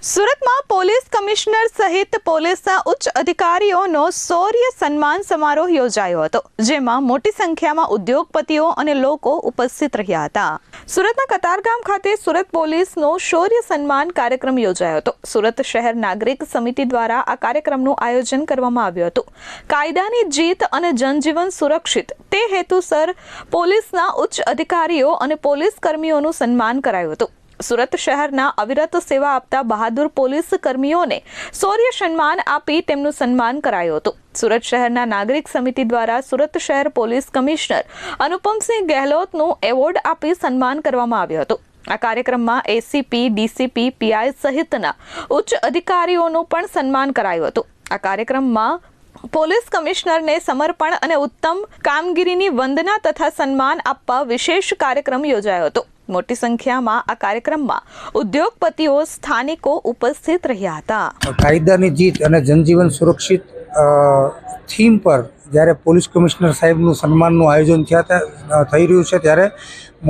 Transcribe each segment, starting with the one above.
સુરતમાં police commissioner સહિત પોલીસના ઉચ્ચ અધિકારીઓનો શૌર્ય સન્માન સમારોહ યોજાયો હતો, જેમાં મોટી સંખ્યામાં ઉદ્યોગપતિઓ અને લોકો ઉપસ્થિત રહ્યા હતા. સુરતના કતારગામ ખાતે સુરત પોલીસનો શૌર્ય સન્માન કાર્યક્રમ યોજાયો હતો. સુરત શહેર નાગરિક સમિતિ દ્વારા આ કાર્યક્રમનું આયોજન કરવામાં આવ્યું હતું. કાયદાની જીત અને જનજીવન સુરક્ષિત તે હેતુસર પોલીસના ઉચ્ચ અધિકારીઓ અને પોલીસ કર્મીઓનું સન્માન કરાયું હતું. સુરત શહેરના અવિરત સેવા આપતા બહાદુર પોલીસ કર્મીઓને શૌર્ય સન્માન આપી તેમનું સન્માન કરાયું હતું. સુરત શહેરના નાગરિક સમિતિ દ્વારા સુરત શહેર પોલીસ કમિશનર અનુપમસિંહ ગેહલોતનું એવોર્ડ આપી સન્માન કરવામાં આવ્યું હતું. આ કાર્યક્રમમાં એસીપી, ડીસીપી, પીઆઈ સહિતના ઉચ્ચ અધિકારીઓનું પણ સન્માન કરાયું હતું. આ કાર્યક્રમમાં પોલીસ કમિશનરને સમર્પણ અને ઉત્તમ કામગીરીની વંદના તથા સન્માન આપવા વિશેષ કાર્યક્રમ યોજાયો હતો. મોટી સંખ્યામાં આ કાર્યક્રમમાં ઉદ્યોગપતિઓ, સ્થાનિકો ઉપસ્થિત રહ્યા હતા. કાયદાની જીત અને જનજીવન સુરક્ષિત થીમ પર જ્યારે પોલીસ કમિશનર સાહેબનું સન્માનનું આયોજન થઈ રહ્યું છે, ત્યારે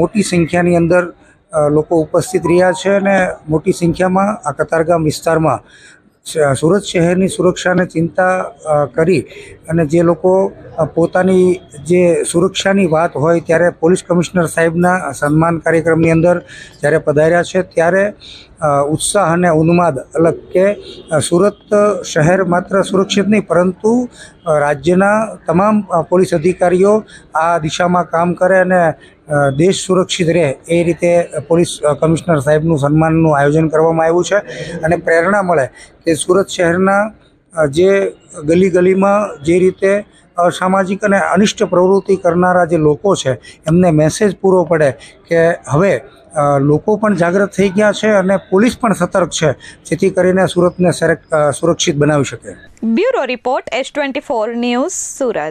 મોટી સંખ્યાની અંદર લોકો ઉપસ્થિત રહ્યા છે અને મોટી સંખ્યામાં આ કતારગામ વિસ્તારમાં સુરત શહેરની સુરક્ષાને ચિંતા કરી અને જે લોકો પોતાની જે સુરક્ષાની વાત હોય ત્યારે પોલીસ કમિશનર સાહેબના સન્માન કાર્યક્રમની અંદર જ્યારે પધાર્યા છે, ત્યારે ઉત્સાહ અને ઉન્માદ અલગ કે સુરત શહેર માત્ર સુરક્ષિત નહીં પરંતુ રાજ્યના તમામ પોલીસ અધિકારીઓ આ દિશામાં કામ કરે અને દેશ સુરક્ષિત રહે એ રીતે પોલીસ કમિશનર સાહેબનું સન્માનનું આયોજન કરવામાં આવ્યું છે. અને પ્રેરણા મળે કે સુરત શહેરના જે ગલી ગલીમાં જે રીતે અસામાજિક અને અનિષ્ટ પ્રવૃત્તિ કરનારા જે લોકો છે એમને મેસેજ પૂરો પડે કે હવે લોકો પણ જાગૃત થઈ ગયા છે અને પોલીસ પણ સતર્ક છે, જેથી કરીને સુરતને સુરક્ષિત બનાવી શકે. Bureau report S24 news, Surat.